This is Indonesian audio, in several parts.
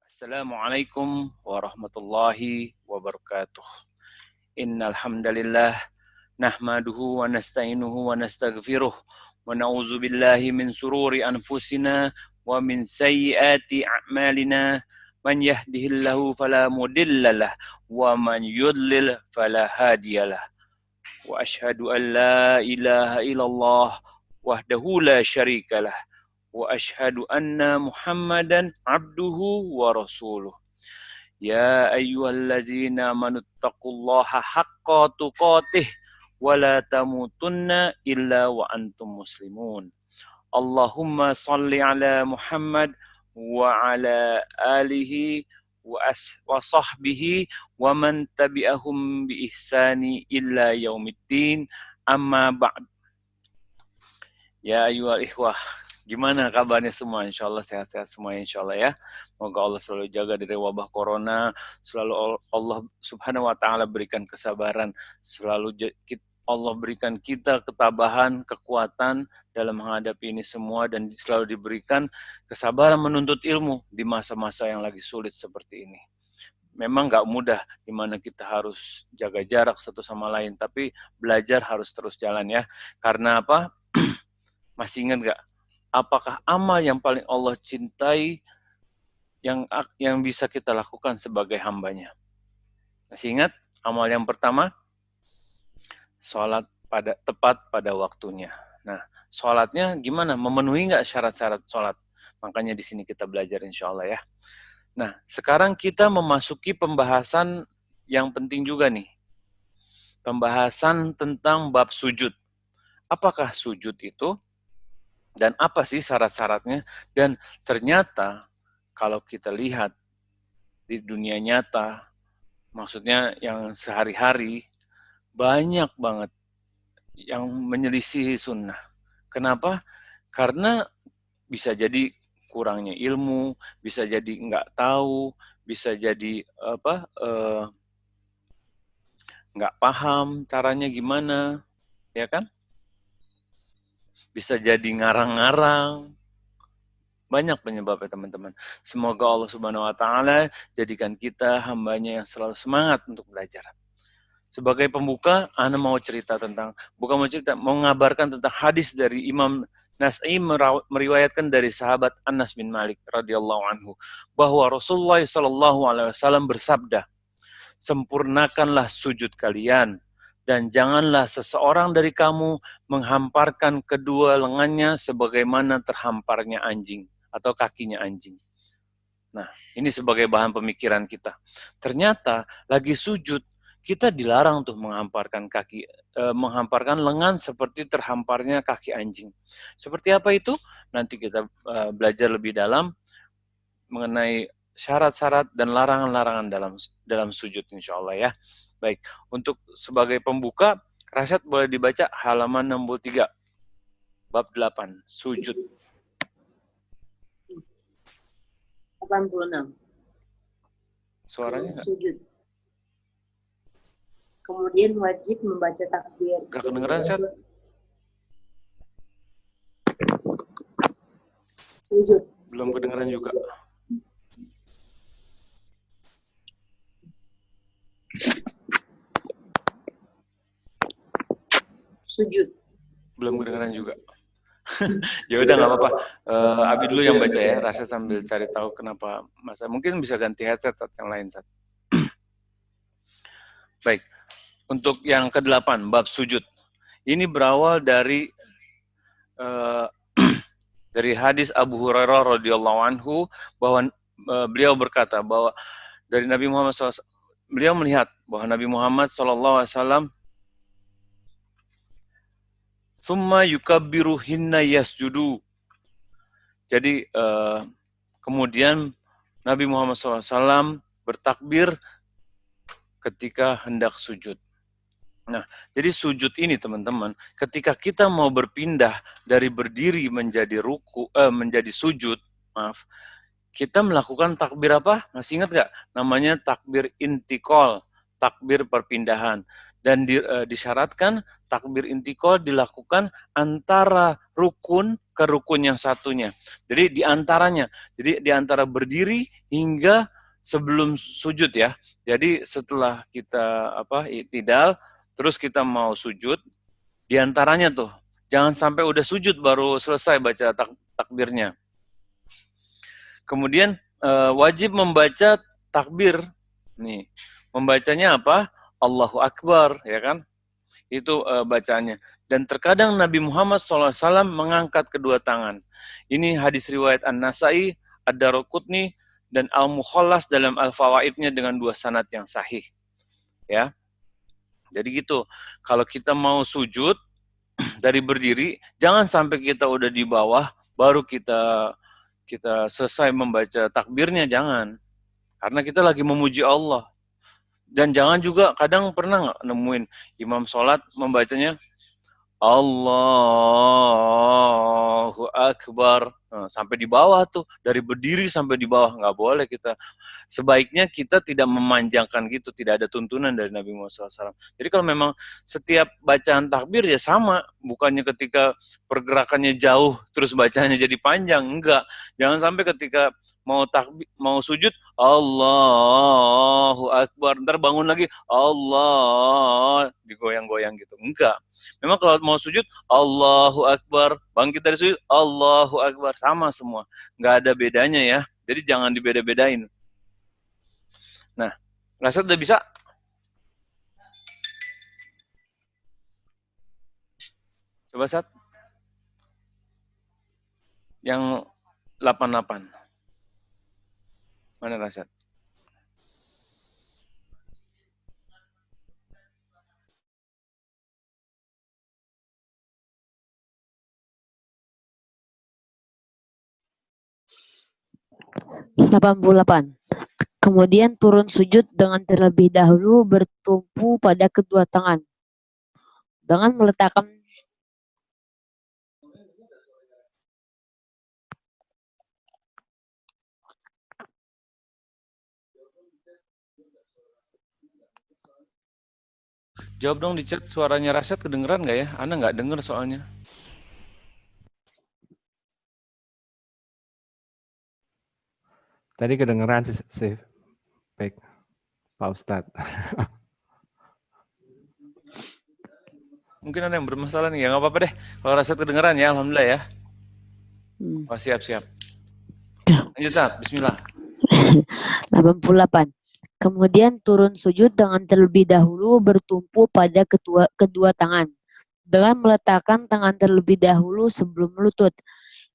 Assalamualaikum warahmatullahi wabarakatuh. Innal hamdalillah nahmaduhu wa nasta'inuhu wa nastaghfiruh wa na'udzu billahi min sururi anfusina wa min sayyiati a'malina. Man yahdihillahu fala mudhillalah wa man yudlil fala hadiyalah. Wa asyhadu an la ilaha illallah wahdahu la syarikalah wa asyhadu anna Muhammadan abduhu wa rasuluh. Ya ayyuhallazina amanuttaqullaha haqqa tuqatih wa la tamutunna illa wa antum muslimun. Allahumma salli ala Muhammad wa ala alihi wa sahbihi wa man tabi'ahum bi ihsani illa yaumiddin. Amma ba'd. Ya ayyuhal ikhwah, gimana kabarnya semua? Insya Allah sehat-sehat semua, insya Allah ya. Semoga Allah selalu jaga dari wabah corona, selalu Allah subhanahu wa ta'ala berikan kesabaran, selalu Allah berikan kita ketabahan, kekuatan dalam menghadapi ini semua, dan selalu diberikan kesabaran menuntut ilmu di masa-masa yang lagi sulit seperti ini. Memang nggak mudah, di mana kita harus jaga jarak satu sama lain, tapi belajar harus terus jalan ya. Karena apa? Masih ingat nggak? Apakah amal yang paling Allah cintai yang bisa kita lakukan sebagai hambanya? Masih ingat? Amal yang pertama, sholat tepat pada waktunya. Nah, sholatnya gimana? Memenuhi nggak syarat-syarat sholat? Makanya di sini kita belajar insya Allah ya. Nah, sekarang kita memasuki pembahasan yang penting juga nih. Pembahasan tentang bab sujud. Apakah sujud itu? Dan apa sih syarat-syaratnya? Dan ternyata kalau kita lihat di dunia nyata, maksudnya yang sehari-hari, banyak banget yang menyelisihi sunnah. Kenapa? Karena bisa jadi kurangnya ilmu, bisa jadi nggak tahu, bisa jadi nggak paham caranya gimana, ya kan? Bisa jadi ngarang-ngarang. Banyak penyebabnya teman-teman. Semoga Allah Subhanahu wa Ta'ala jadikan kita hambanya yang selalu semangat untuk belajar. Sebagai pembuka, Ana mau cerita mau mengabarkan tentang hadis dari Imam Nas'i meriwayatkan dari sahabat Anas bin Malik radhiyallahu anhu bahwa Rasulullah sallallahu alaihi wasallam bersabda, "Sempurnakanlah sujud kalian dan janganlah seseorang dari kamu menghamparkan kedua lengannya sebagaimana terhamparnya anjing atau kakinya anjing." Nah, ini sebagai bahan pemikiran kita. Ternyata lagi sujud kita dilarang tuh menghamparkan lengan seperti terhamparnya kaki anjing. Seperti apa itu? Nanti kita belajar lebih dalam mengenai syarat-syarat dan larangan-larangan dalam sujud insya Allah ya. Baik, untuk sebagai pembuka, Rasyad boleh dibaca halaman 63, bab 8, sujud. 86. Suaranya nggak? Sujud. Kemudian wajib membaca takbir. Nggak kedengeran, Syad? Sujud. Belum kedengeran juga. Sujud. Belum kedengeran juga. Ya udah nggak apa-apa. Abi dulu yang baca ya. Rasa sambil cari tahu kenapa masa. Mungkin bisa ganti headset atau yang lain. Baik. Untuk yang ke-8, bab sujud. Ini berawal dari dari hadis Abu Hurairah radhiyallahu anhu bahwa beliau berkata bahwa dari Nabi Muhammad SAW, beliau melihat bahwa Nabi Muhammad SAW summa yukabbiru hinna yasjudu. Jadi kemudian Nabi Muhammad SAW bertakbir ketika hendak sujud. Nah, jadi sujud ini teman-teman, ketika kita mau berpindah dari berdiri menjadi menjadi sujud, kita melakukan takbir apa? Masih ingat nggak? Namanya takbir intikal, takbir perpindahan. Dan disyaratkan takbir intikal dilakukan antara rukun ke rukun yang satunya. Jadi di antaranya, jadi di antara berdiri hingga sebelum sujud ya. Jadi setelah kita i'tidal, terus kita mau sujud, di antaranya tuh jangan sampai udah sujud baru selesai baca takbirnya. Kemudian wajib membaca takbir. Nih, membacanya apa? Allahu Akbar, ya kan? Itu bacaannya. Dan terkadang Nabi Muhammad SAW mengangkat kedua tangan. Ini hadis riwayat An-Nasai, Ad-Daraqutni, dan Al-Mukhallas dalam Al-Fawaidnya dengan dua sanad yang sahih. Ya. Jadi gitu. Kalau kita mau sujud dari berdiri, jangan sampai kita udah di bawah baru kita selesai membaca takbirnya, jangan. Karena kita lagi memuji Allah. Dan jangan juga, kadang pernah nggak nemuin imam sholat membacanya Allahu Akbar, sampai di bawah tuh, dari berdiri sampai di bawah, nggak boleh kita. Sebaiknya kita tidak memanjangkan gitu, tidak ada tuntunan dari Nabi Muhammad SAW. Jadi kalau memang setiap bacaan takbir ya sama, bukannya ketika pergerakannya jauh terus bacanya jadi panjang, enggak. Jangan sampai ketika mau sujud Allahu Akbar, ntar bangun lagi Allah, digoyang-goyang gitu, enggak. Memang kalau mau sujud Allahu Akbar, bangkit dari sujud Allahu Akbar, sama semua, nggak ada bedanya ya. Jadi jangan dibeda-bedain. Nah, Rasad udah bisa? Coba Sat. Yang 88. Mana Rasad? Delapan. Kemudian turun sujud dengan terlebih dahulu bertumpu pada kedua tangan. Dengan meletakkan Jawab dong di chat, suaranya Rasad kedengeran nggak ya? Ana nggak denger soalnya. Tadi kedengeran sih, baik, Pak Ustadz. Mungkin ada yang bermasalah nih, ya nggak apa-apa deh. Kalau Rasad kedengeran ya, alhamdulillah ya. Oh, siap. Lanjut Sat, bismillah. 88. Kemudian turun sujud dengan terlebih dahulu bertumpu pada kedua tangan. Dengan meletakkan tangan terlebih dahulu sebelum lutut.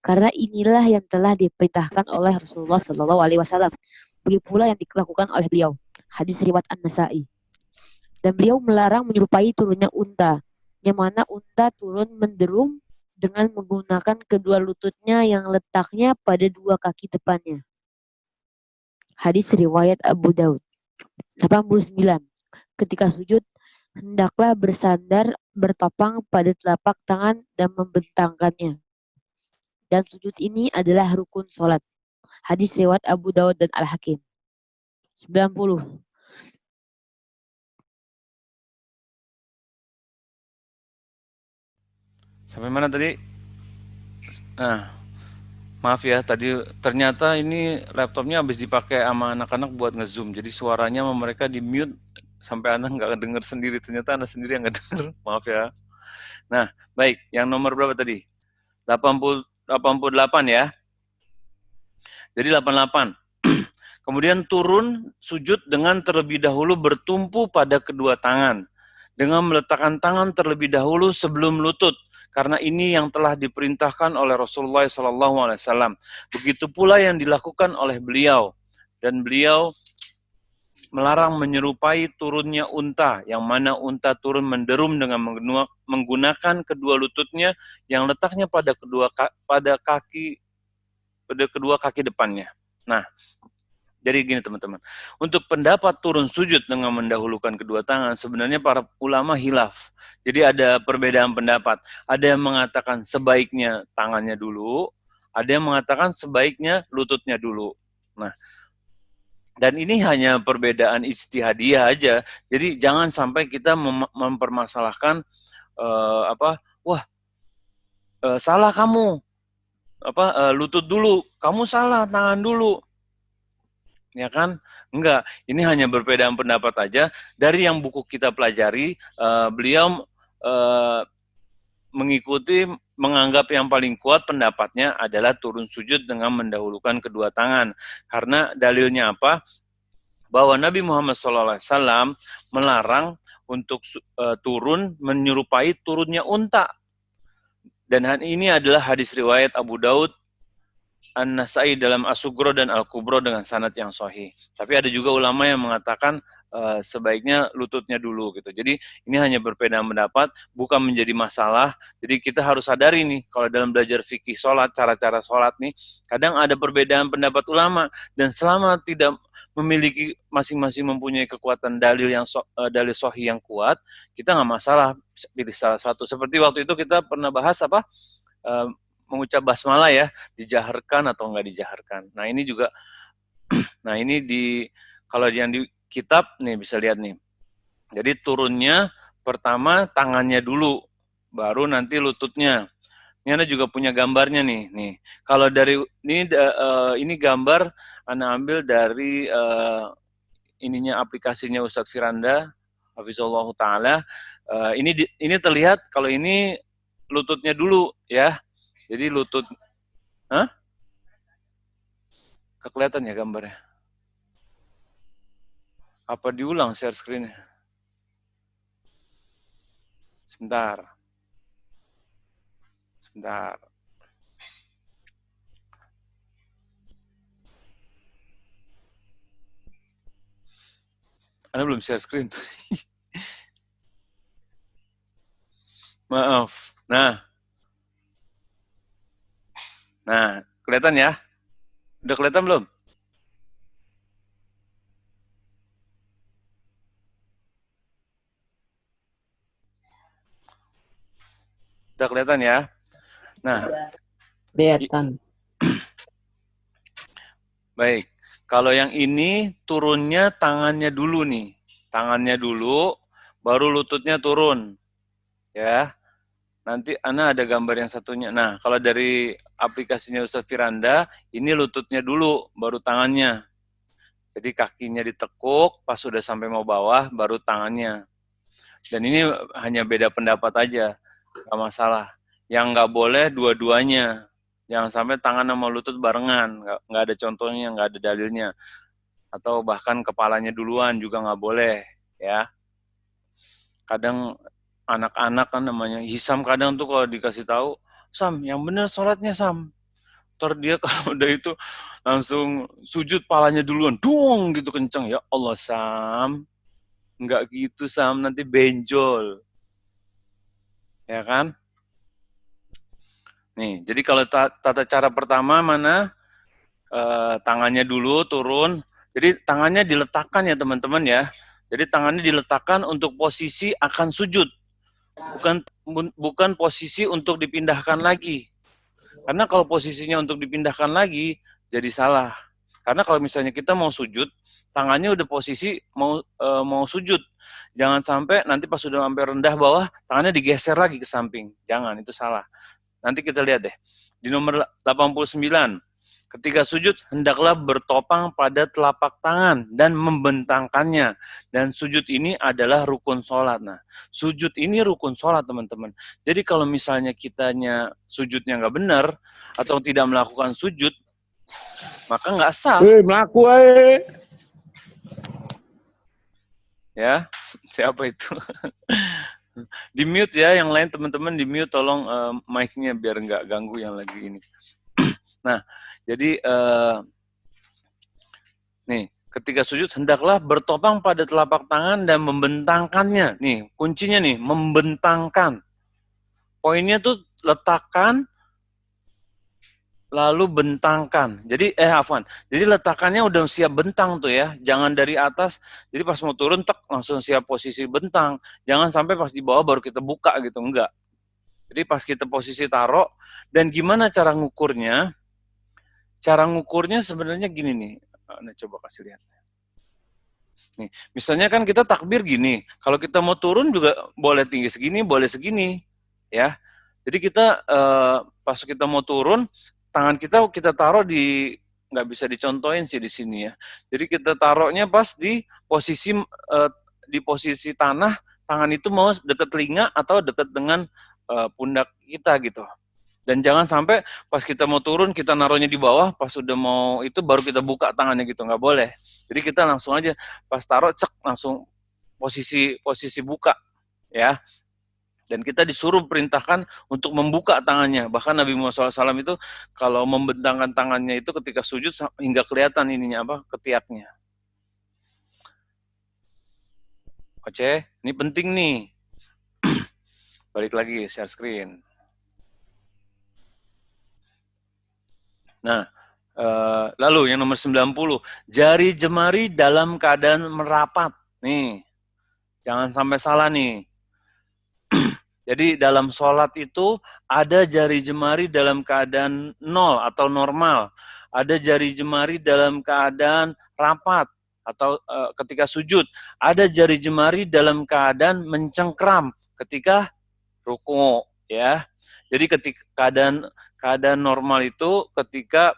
Karena inilah yang telah diperintahkan oleh Rasulullah SAW. Begitu pula yang dilakukan oleh beliau. Hadis riwayat An-Nasai. Dan beliau melarang menyerupai turunnya unta, yang mana unta turun menderum dengan menggunakan kedua lututnya yang letaknya pada dua kaki depannya. Hadis riwayat Abu Daud. 89. Ketika sujud, hendaklah bersandar bertopang pada telapak tangan dan membentangkannya. Dan sujud ini adalah rukun sholat. Hadis riwayat Abu Daud dan Al-Hakim. 90. Sampai mana tadi? Nah, maaf ya, tadi ternyata ini laptopnya habis dipakai sama anak-anak buat nge-zoom. Jadi suaranya sama mereka di mute sampai Anda nggak denger sendiri. Ternyata Anda sendiri yang nggak denger. Maaf ya. Nah, baik. Yang nomor berapa tadi? 88 ya. Jadi 88. Kemudian turun sujud dengan terlebih dahulu bertumpu pada kedua tangan. Dengan meletakkan tangan terlebih dahulu sebelum lutut. Karena ini yang telah diperintahkan oleh Rasulullah SAW. Begitu pula yang dilakukan oleh beliau. Dan beliau melarang menyerupai turunnya unta, yang mana unta turun menderum dengan menggunakan kedua lututnya yang letaknya pada kedua kaki depannya. Nah, jadi gini teman-teman, untuk pendapat turun sujud dengan mendahulukan kedua tangan, sebenarnya para ulama hilaf. Jadi ada perbedaan pendapat. Ada yang mengatakan sebaiknya tangannya dulu, ada yang mengatakan sebaiknya lututnya dulu. Nah, dan ini hanya perbedaan ijtihadiyah aja. Jadi jangan sampai kita mempermasalahkan wah salah kamu, lutut dulu, kamu salah tangan dulu, ya kan? Enggak, ini hanya berbeda pendapat aja. Dari yang buku kita pelajari, beliau mengikuti, menganggap yang paling kuat pendapatnya adalah turun sujud dengan mendahulukan kedua tangan. Karena dalilnya apa? Bahwa Nabi Muhammad SAW melarang untuk turun menyerupai turunnya unta. Dan ini adalah hadis riwayat Abu Daud, An-Nasai dalam As-Sugro dan Al-Kubro dengan sanad yang sahih. Tapi ada juga ulama yang mengatakan sebaiknya lututnya dulu gitu. Jadi ini hanya berbeda pendapat, bukan menjadi masalah. Jadi kita harus sadari nih, kalau dalam belajar fikih sholat, cara-cara sholat nih, kadang ada perbedaan pendapat ulama, dan selama tidak memiliki masing-masing mempunyai kekuatan dalil yang dalil sahih yang kuat, kita nggak masalah pilih salah satu. Seperti waktu itu kita pernah bahas mengucap basmalah ya, dijaharkan atau enggak dijaharkan. Nah ini juga, nah ini kalau yang di kitab nih bisa lihat nih. Jadi turunnya pertama tangannya dulu, baru nanti lututnya. Ini Anda juga punya gambarnya nih. Nih, kalau dari ini gambar Anda ambil dari ininya aplikasinya Ustadz Firanda, Hafizullah Ta'ala. Ini terlihat kalau ini lututnya dulu ya. Jadi lutut, kelihatan ya gambarnya? Apa diulang share screen-nya? Sebentar. Anda belum share screen. Maaf. Nah, kelihatan ya? Udah kelihatan belum? Udah kelihatan ya? Nah, kelihatan. Baik. Kalau yang ini turunnya tangannya dulu nih. Tangannya dulu, baru lututnya turun. Ya. Nanti Ana ada gambar yang satunya. Nah, kalau dari aplikasinya Ustadz Firanda, ini lututnya dulu, baru tangannya. Jadi kakinya ditekuk, pas sudah sampai mau bawah, baru tangannya. Dan ini hanya beda pendapat aja, nggak masalah. Yang nggak boleh dua-duanya. Jangan sampai tangan sama lutut barengan, nggak ada contohnya, nggak ada dalilnya. Atau bahkan kepalanya duluan juga nggak boleh, ya. Kadang anak-anak kan namanya Hisam, kadang tuh kalau dikasih tahu, Sam, yang bener sholatnya Sam. Ntar dia kalau udah itu langsung sujud palanya duluan, duung gitu kenceng. Ya Allah Sam, nggak gitu Sam, nanti benjol. Ya kan? Nih, jadi kalau tata cara pertama mana? Tangannya dulu turun. Jadi tangannya diletakkan ya teman-teman ya. Jadi tangannya diletakkan untuk posisi akan sujud. Bukan posisi untuk dipindahkan lagi. Karena kalau posisinya untuk dipindahkan lagi, jadi salah. Karena kalau misalnya kita mau sujud, tangannya udah posisi mau sujud. Jangan sampai nanti pas sudah sampai rendah bawah, tangannya digeser lagi ke samping. Jangan, itu salah. Nanti kita lihat deh. Di nomor 89, ketika sujud, hendaklah bertopang pada telapak tangan dan membentangkannya. Dan sujud ini adalah rukun sholat. Nah, sujud ini rukun sholat, teman-teman. Jadi kalau misalnya kitanya sujudnya nggak benar, atau tidak melakukan sujud, maka nggak sah. Melaku Ya, siapa itu? Di mute ya, yang lain teman-teman di mute, tolong mic-nya biar nggak ganggu yang lagi ini. Nah, jadi nih, ketika sujud hendaklah bertopang pada telapak tangan dan membentangkannya. Nih, kuncinya nih, membentangkan. Poinnya tuh letakkan, lalu bentangkan. Jadi, Jadi letakannya udah siap bentang tuh ya. Jangan dari atas, jadi pas mau turun, langsung siap posisi bentang. Jangan sampai pas di bawah baru kita buka gitu, enggak. Jadi pas kita posisi taruh, dan gimana cara ngukurnya? Cara ngukurnya sebenarnya gini nih. Nah, coba kasih lihat. Nih, misalnya kan kita takbir gini, kalau kita mau turun juga boleh tinggi segini, boleh segini, ya. Jadi kita pas kita mau turun, tangan kita taruh di, nggak bisa dicontohin sih di sini ya. Jadi kita taruhnya pas di posisi tanah, tangan itu mau dekat telinga atau dekat dengan pundak kita gitu. Dan jangan sampai pas kita mau turun, kita naruhnya di bawah, pas udah mau itu baru kita buka tangannya gitu, nggak boleh. Jadi kita langsung aja, pas taruh, cek, langsung posisi buka, ya. Dan kita disuruh perintahkan untuk membuka tangannya. Bahkan Nabi Muhammad SAW itu kalau membentangkan tangannya itu ketika sujud hingga kelihatan ininya apa, ketiaknya. Oke, ini penting nih. Balik lagi share screen. Nah, lalu yang nomor 90, jari jemari dalam keadaan merapat. Nih, jangan sampai salah nih. Jadi dalam sholat itu ada jari jemari dalam keadaan nol atau normal. Ada jari jemari dalam keadaan rapat atau ketika sujud. Ada jari jemari dalam keadaan mencengkram ketika ruku, ya. Jadi ketika keadaan normal itu ketika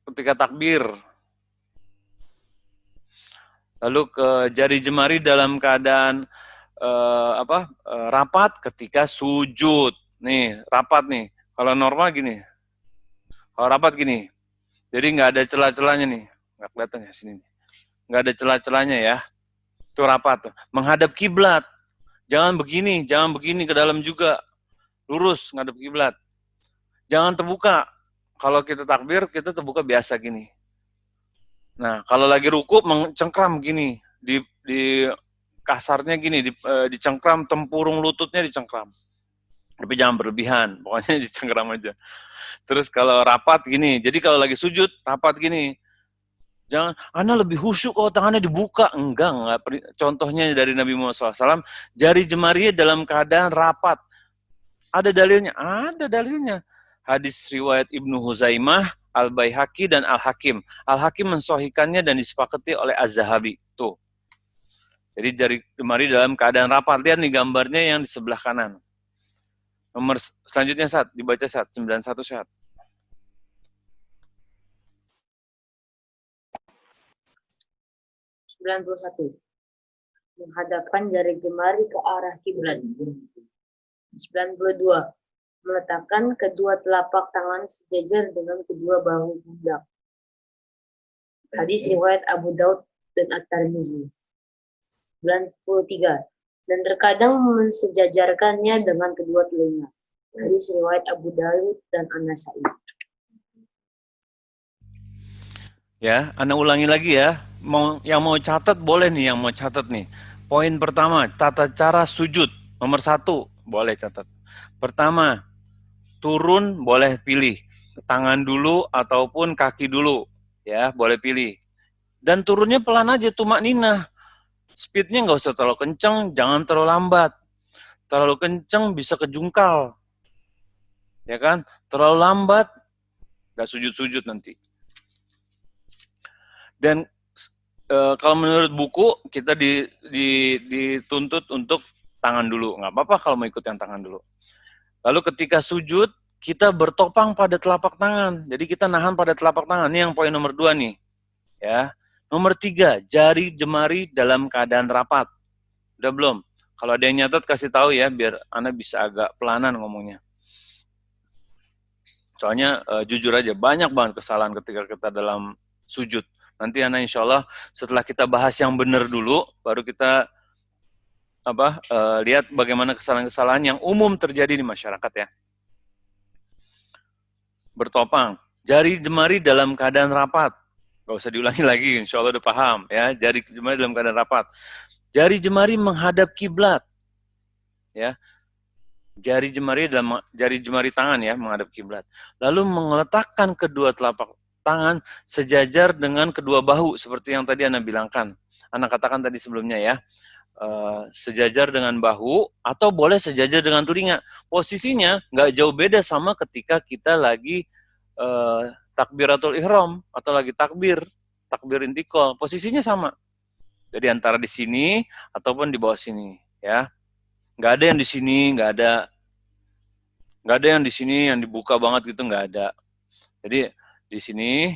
ketika takbir. Lalu ke jari jemari dalam keadaan rapat ketika sujud. Nih, rapat nih. Kalau normal gini. Kalau rapat gini. Jadi nggak ada celah-celahnya nih. Nggak kelihatan ya sini. Nggak ada celah-celahnya ya. Itu rapat. Menghadap kiblat. Jangan begini ke dalam juga. Lurus ngadep kiblat. Jangan terbuka. Kalau kita takbir, kita terbuka biasa gini. Nah, kalau lagi ruku mencengkram gini, di kasarnya gini, dicengkram, tempurung lututnya dicengkram. Tapi jangan berlebihan, pokoknya dicengkram aja. Terus kalau rapat gini, jadi kalau lagi sujud, rapat gini. Jangan, Ana lebih khusyuk kalau tangannya dibuka. Enggak. Contohnya dari Nabi Muhammad SAW, jari jemarinya dalam keadaan rapat. Ada dalilnya? Ada dalilnya. Hadis riwayat Ibnu Huzaimah, Al-Baihaqi, dan Al-Hakim. Al-Hakim mensahihkannya dan disepakati oleh Az-Zahabi. Tuh. Jadi jari jemari dalam keadaan rapat. Lihat nih gambarnya yang di sebelah kanan. Nomor selanjutnya Sat, dibaca Sat, 91 Sat. Menghadapkan jari jemari ke arah kiblat. 92. Meletakkan kedua telapak tangan sejajar dengan kedua bahu pundak. Hadis riwayat Abu Daud dan At-Tirmizi. 93. Dan terkadang mensejajarkannya dengan kedua telinga. Hadis riwayat Abu Daud dan An-Nasai. Ya, Anda ulangi lagi ya. Yang mau catat boleh nih, yang mau catat nih. Poin pertama, tata cara sujud. Nomor 1, boleh catat. Pertama, turun boleh pilih. Tangan dulu ataupun kaki dulu. Ya, boleh pilih. Dan turunnya pelan aja, tumakninah. Speednya nggak usah terlalu kenceng, jangan terlalu lambat. Terlalu kenceng bisa kejungkal. Ya kan? Terlalu lambat, nggak sujud-sujud nanti. Dan kalau menurut buku kita dituntut untuk tangan dulu, nggak apa-apa kalau mau ikut yang tangan dulu. Lalu ketika sujud kita bertopang pada telapak tangan, jadi kita nahan pada telapak tangan. Ini yang poin nomor 2 nih, ya. Nomor 3, jari jemari dalam keadaan rapat. Udah belum? Kalau ada yang nyatet kasih tahu ya, biar Anda bisa agak pelanan ngomongnya. Soalnya jujur aja banyak banget kesalahan ketika kita dalam sujud. Nanti Ana insya Allah setelah kita bahas yang benar dulu, baru kita lihat bagaimana kesalahan-kesalahan yang umum terjadi di masyarakat ya. Bertopang, jari jemari dalam keadaan rapat. Gak usah diulangi lagi, insya Allah udah paham ya. Jari jemari dalam keadaan rapat. Jari jemari menghadap kiblat, ya. Jari jemari tangan ya menghadap kiblat. Lalu meletakkan kedua telapak tangan sejajar dengan kedua bahu seperti yang tadi Ana bilangkan. Ana katakan tadi sebelumnya ya. Sejajar dengan bahu atau boleh sejajar dengan telinga. Posisinya nggak jauh beda sama ketika kita lagi takbiratul ihram atau lagi takbir intikal, posisinya sama. Jadi antara di sini ataupun di bawah sini, ya. Nggak ada yang di sini, nggak ada yang di sini yang dibuka banget gitu, nggak ada. Jadi di sini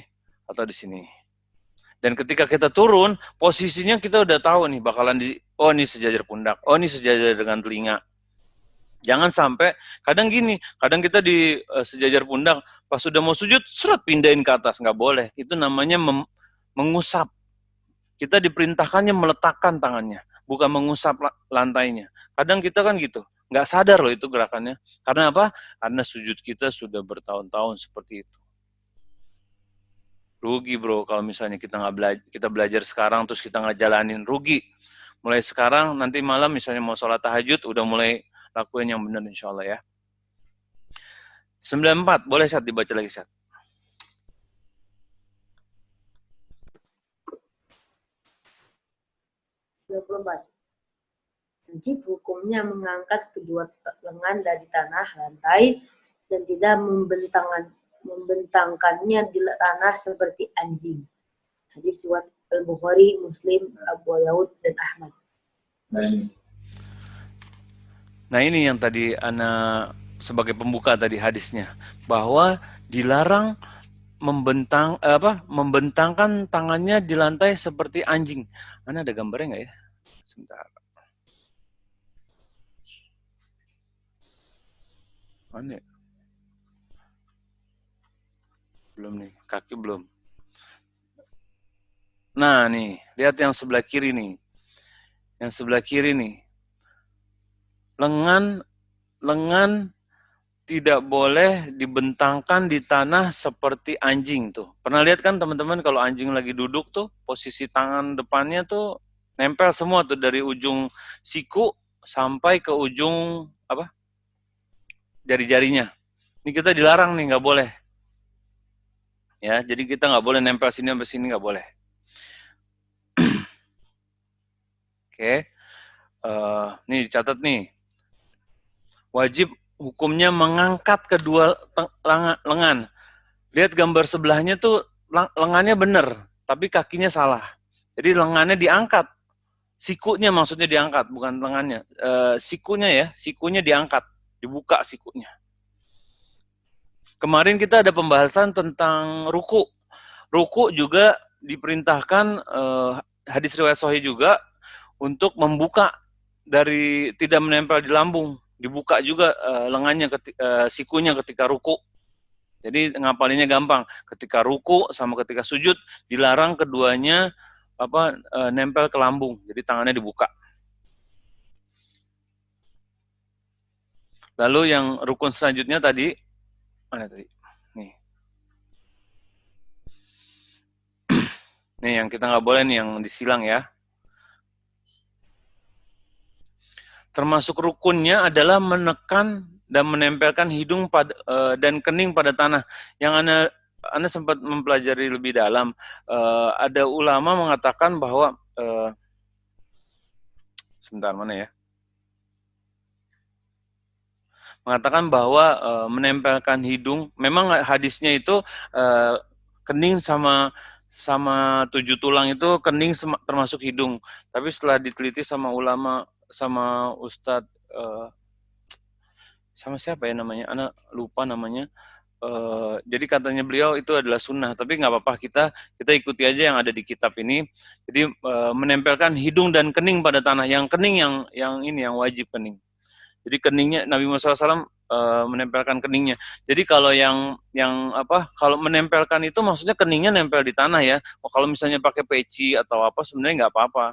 atau di sini. Dan ketika kita turun, posisinya kita udah tahu nih bakalan oh ini sejajar pundak, oh ini sejajar dengan telinga. Jangan sampai, kadang gini, kadang kita di sejajar pundak, pas sudah mau sujud, seret pindahin ke atas, nggak boleh. Itu namanya mengusap. Kita diperintahkannya meletakkan tangannya, bukan mengusap lantainya. Kadang kita kan gitu, nggak sadar loh itu gerakannya. Karena apa? Karena sujud kita sudah bertahun-tahun seperti itu. Rugi bro, kalau misalnya kita belajar sekarang terus kita nggak jalanin, rugi. Mulai sekarang, nanti malam misalnya mau sholat tahajud, udah mulai lakuin yang benar insya Allah ya. 94, boleh Syat dibaca lagi Syat. Wajib hukumnya mengangkat kedua lengan dari tanah lantai dan tidak membentangkannya di tanah seperti anjing. Hadis riwayat Al-Bukhari, Muslim, Abu Daud, dan Ahmad. Nah ini yang tadi Ana sebagai pembuka tadi hadisnya, bahwa dilarang membentangkan tangannya di lantai seperti anjing. Ana ada gambarnya nggak ya? Sebentar. Mana? Belum nih, kaki belum. Nah nih, lihat yang sebelah kiri nih. Yang sebelah kiri nih. Lengan tidak boleh dibentangkan di tanah seperti anjing tuh. Pernah lihat kan teman-teman kalau anjing lagi duduk tuh, posisi tangan depannya tuh nempel semua tuh dari ujung siku sampai ke ujung apa? Jari-jarinya. Ini kita dilarang nih, nggak boleh. Ya, jadi kita nggak boleh nempel sini sampai sini, nggak boleh. Oke. Nih dicatat nih. Wajib hukumnya mengangkat kedua lengan. Lihat gambar sebelahnya tuh lengannya benar, tapi kakinya salah. Jadi lengannya diangkat. Sikunya maksudnya diangkat, bukan lengannya. Sikunya ya, sikunya diangkat, dibuka sikunya. Kemarin kita ada pembahasan tentang ruku. Ruku juga diperintahkan hadis riwayat sahih juga untuk membuka dari tidak menempel di lambung, dibuka juga lengannya sikunya ketika ruku. Jadi ngapalinnya gampang. Ketika ruku sama ketika sujud dilarang keduanya nempel ke lambung. Jadi tangannya dibuka. Lalu yang rukun selanjutnya tadi mana tadi? Nih. Nih yang kita nggak boleh nih yang disilang ya. Termasuk rukunnya adalah menekan dan menempelkan hidung dan kening pada tanah. Yang Anda sempat mempelajari lebih dalam. Ada ulama mengatakan bahwa sebentar mana ya? Mengatakan bahwa menempelkan hidung, memang hadisnya itu kening sama 7 tulang itu kening termasuk hidung. Tapi setelah diteliti sama ulama, sama Ustadz sama siapa ya namanya, anak lupa namanya. Jadi katanya beliau itu adalah sunnah, tapi nggak apa-apa, kita ikuti aja yang ada di kitab ini. Jadi menempelkan hidung dan kening pada tanah. Yang kening yang wajib kening. Jadi keningnya Nabi Muhammad SAW menempelkan keningnya. Jadi kalau kalau menempelkan itu maksudnya keningnya nempel di tanah ya. Kalau misalnya pakai peci atau apa sebenarnya nggak apa-apa.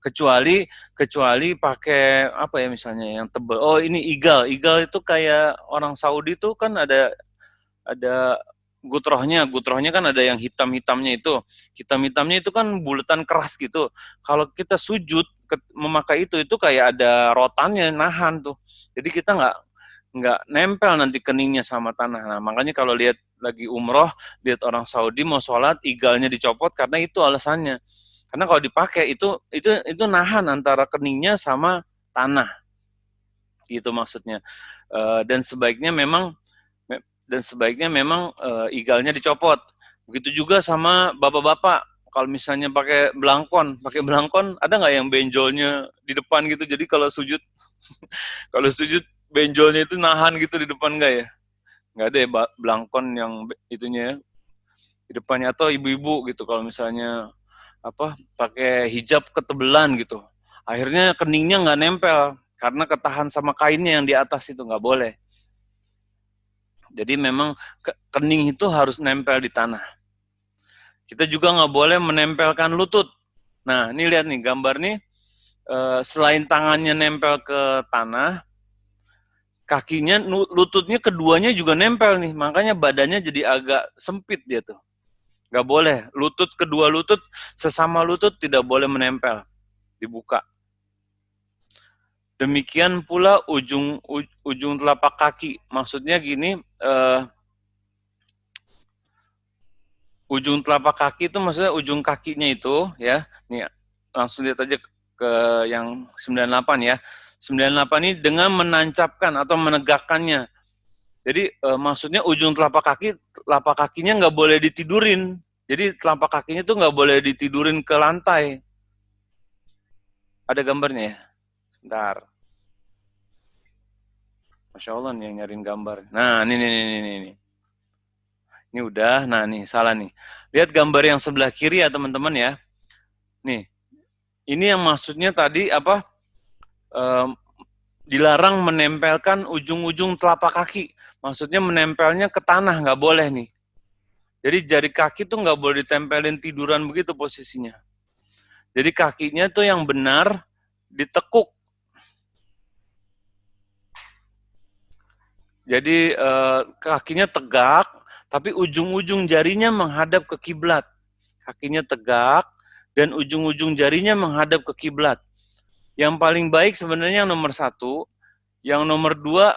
Kecuali pakai apa ya misalnya yang tebal. Oh ini igal itu kayak orang Saudi tuh kan ada gutrohnya kan ada yang hitam-hitamnya itu kan bulatan keras gitu. Kalau kita sujud memakai itu kayak ada rotannya nahan tuh. Jadi kita nggak nempel nanti keningnya sama tanah. Nah, makanya kalau lihat lagi umroh, lihat orang Saudi mau sholat, igalnya dicopot karena itu alasannya. Karena kalau dipakai itu nahan antara keningnya sama tanah. Gitu maksudnya. Dan sebaiknya memang dan sebaiknya memang igalnya dicopot. Begitu juga sama bapak-bapak, kalau misalnya pakai belangkon ada nggak yang benjolnya di depan gitu? Jadi kalau sujud kalau sujud benjolnya itu nahan gitu di depan nggak ya? Nggak ada ya belangkon yang itunya ya, di depannya. Atau ibu-ibu gitu kalau misalnya pakai hijab ketebelan gitu, akhirnya keningnya nggak nempel karena ketahan sama kainnya yang di atas, itu nggak boleh. Jadi memang kening itu harus nempel di tanah. Kita juga nggak boleh menempelkan lutut. Nah, ini lihat nih gambar nih, selain tangannya nempel ke tanah, kakinya, lututnya keduanya juga nempel nih. Makanya badannya jadi agak sempit dia tuh. Nggak boleh. Kedua lutut, sesama lutut tidak boleh menempel, dibuka. Demikian pula ujung telapak kaki. Maksudnya gini, ujung telapak kaki itu maksudnya ujung kakinya itu ya. Nih langsung lihat aja ke yang 98 ya. 98 ini dengan menancapkan atau menegakkannya. Jadi maksudnya ujung telapak kakinya nggak boleh ditidurin. Jadi telapak kakinya tuh nggak boleh ditidurin ke lantai. Ada gambarnya ya? Bentar. Masya Allah nih yang nyariin gambar. Nah, ini. Ini udah, nah nih, salah nih. Lihat gambar yang sebelah kiri ya teman-teman ya. Nih, ini yang maksudnya tadi dilarang menempelkan ujung-ujung telapak kaki. Maksudnya menempelnya ke tanah, nggak boleh nih. Jadi jari kaki tuh nggak boleh ditempelin tiduran begitu posisinya. Jadi kakinya tuh yang benar ditekuk. Jadi kakinya tegak, tapi ujung-ujung jarinya menghadap ke kiblat. Kakinya tegak dan ujung-ujung jarinya menghadap ke kiblat. Yang paling baik sebenarnya yang nomor 1, yang nomor 2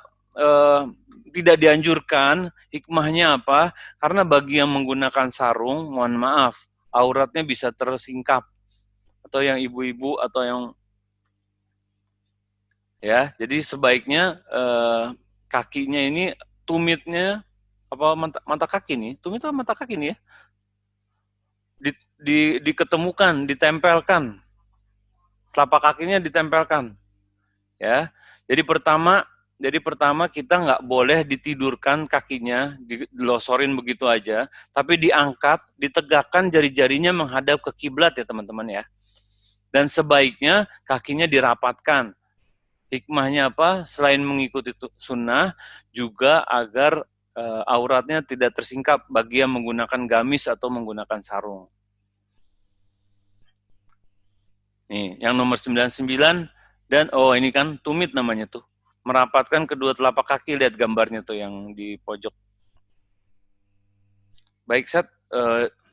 tidak dianjurkan. Hikmahnya apa? Karena bagi yang menggunakan sarung, mohon maaf, auratnya bisa tersingkap. Atau yang ibu-ibu atau yang ya, jadi sebaiknya kakinya ini tumitnya mata kaki nih, tumit atau mata kaki nih ya, diketemukan, ditempelkan, telapak kakinya ditempelkan, ya. Jadi pertama kita nggak boleh ditidurkan kakinya, dilosorin begitu aja, tapi diangkat, ditegakkan jari-jarinya menghadap ke kiblat ya teman-teman ya. Dan sebaiknya kakinya dirapatkan. Hikmahnya apa? Selain mengikuti sunnah, juga agar auratnya tidak tersingkap bagi yang menggunakan gamis atau menggunakan sarung. Nih, yang nomor 99 dan ini kan tumit namanya tuh. Merapatkan kedua telapak kaki, lihat gambarnya tuh yang di pojok. Baik, Sat,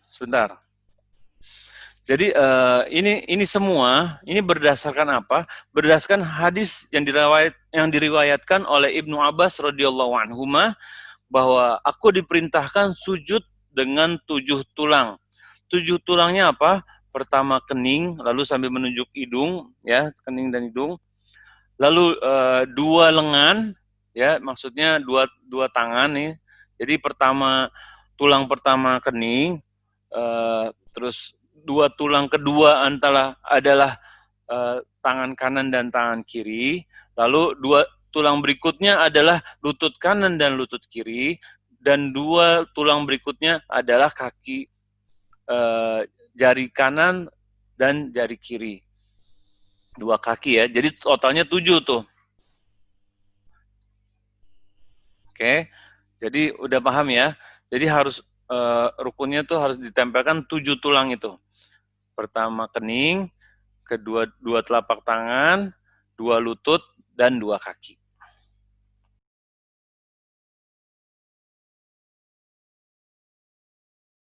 sebentar. Jadi ini semua ini berdasarkan apa? Berdasarkan hadis yang diriwayatkan oleh Ibnu Abbas radhiyallahu anhuma, bahwa aku diperintahkan sujud dengan 7 tulang. 7 tulangnya apa? Pertama kening, lalu sambil menunjuk hidung, ya, kening dan hidung. Lalu 2 lengan, ya, maksudnya dua tangan nih. Jadi tulang pertama kening, terus 2 tulang kedua adalah tangan kanan dan tangan kiri. Lalu 2 tulang berikutnya adalah lutut kanan dan lutut kiri, dan 2 tulang berikutnya adalah kaki, jari kanan dan jari kiri. 2 kaki ya. Jadi totalnya 7 tuh. Oke. Jadi udah paham ya. Jadi harus rukunnya tuh harus ditempelkan 7 tulang itu. Pertama kening, kedua 2 telapak tangan, 2 lutut, dan 2 kaki.